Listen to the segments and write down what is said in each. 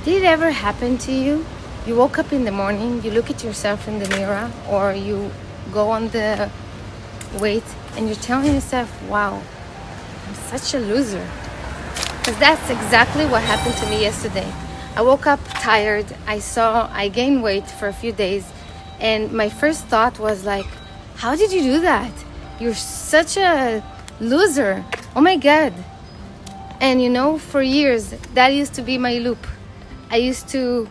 Did it ever happen to you? You woke up in the morning, you look at yourself in the mirror, or you go on the weight and you're telling yourself, wow, I'm such a loser. Because that's exactly what happened to me yesterday. I woke up tired. I gained weight for a few days, and my first thought was like, how did you do that? You're such a loser. Oh my God. And you know, for years, that used to be my loop. I used to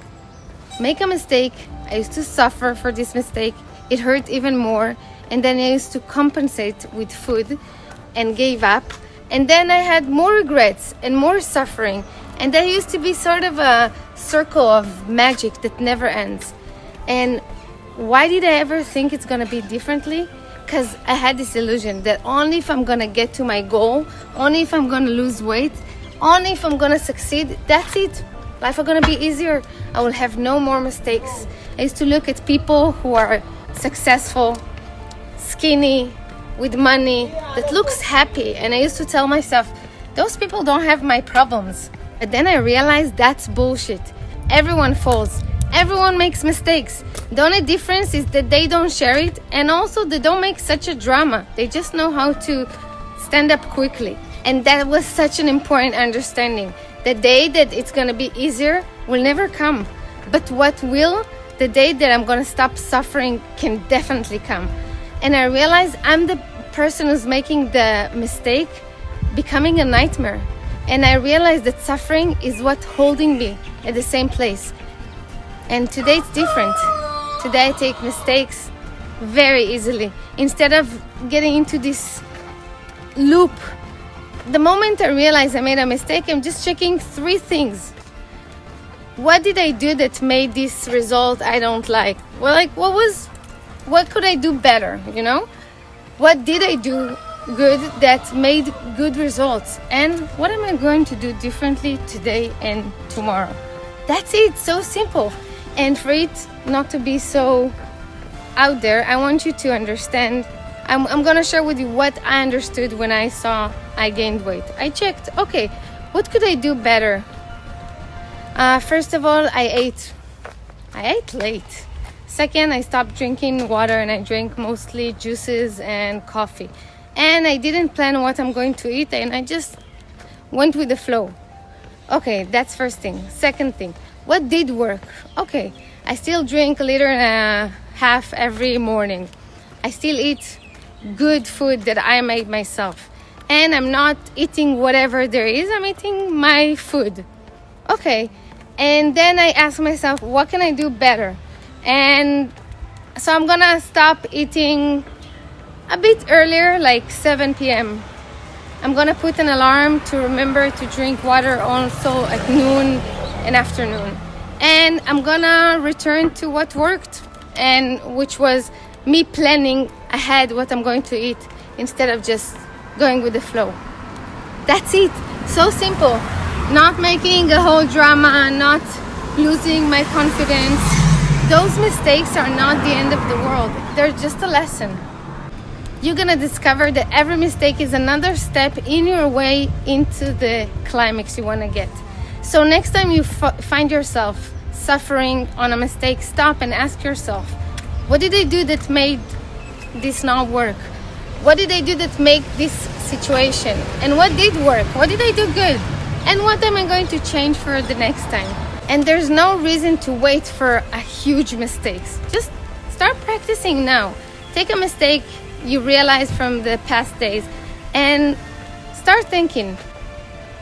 make a mistake. I used to suffer for this mistake. It hurt even more. And then I used to compensate with food and gave up. And then I had more regrets and more suffering. And that used to be sort of a circle of magic that never ends. And why did I ever think it's going to be differently? Because I had this illusion that only if I'm going to get to my goal, only if I'm going to lose weight, only if I'm going to succeed, that's it. Life is going to be easier. I will have no more mistakes. I used to look at people who are successful, skinny, with money, that looks happy. And I used to tell myself, those people don't have my problems. But then I realized that's bullshit. Everyone falls. Everyone makes mistakes. The only difference is that they don't share it, and also they don't make such a drama. They just know how to stand up quickly. And that was such an important understanding. The day that it's going to be easier will never come. But what will, the day that I'm going to stop suffering, can definitely come. And I realized I'm the person who's making the mistake becoming a nightmare. And I realized that suffering is what's holding me at the same place. And today it's different. Today I take mistakes very easily. Instead of getting into this loop, the moment I realize I made a mistake, I'm just checking 3 things. What did I do that made this result I don't like? Well, like, what could I do better, you know? What did I do good that made good results? And what am I going to do differently today and tomorrow? That's it, so simple. And for it not to be so out there, I want you to understand. I'm going to share with you what I understood when I saw I gained weight. I checked, okay, what could I do better? First of all, I ate late. Second, I stopped drinking water and I drank mostly juices and coffee. And I didn't plan what I'm going to eat, and I just went with the flow. Okay, that's first thing. Second thing, what did work? Okay, I still drink 1.5 liters every morning. I still eat good food that I made myself. And I'm not eating whatever there is, I'm eating my food. Okay, and then I ask myself, what can I do better? And so I'm gonna stop eating a bit earlier, like 7 p.m. I'm gonna put an alarm to remember to drink water also at noon and afternoon. And I'm gonna return to what worked, and which was me planning ahead what I'm going to eat instead of just going with the flow. That's it. So simple. Not making a whole drama, not losing my confidence. Those mistakes are not the end of the world. They're just a lesson. You're gonna discover that every mistake is another step in your way into the climax you wanna get. So next time you find yourself suffering on a mistake, stop and ask yourself, what did I do that made this not work? What did I do that made this situation? And what did work? What did I do good? And what am I going to change for the next time? And there's no reason to wait for a huge mistakes. Just start practicing now. Take a mistake you realize from the past days and start thinking,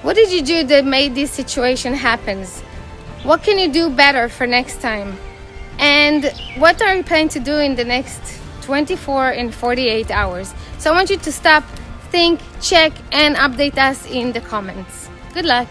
what did you do that made this situation happen? What can you do better for next time? And what are you planning to do in the next 24 and 48 hours? So I want you to stop, think, check, and update us in the comments. Good luck.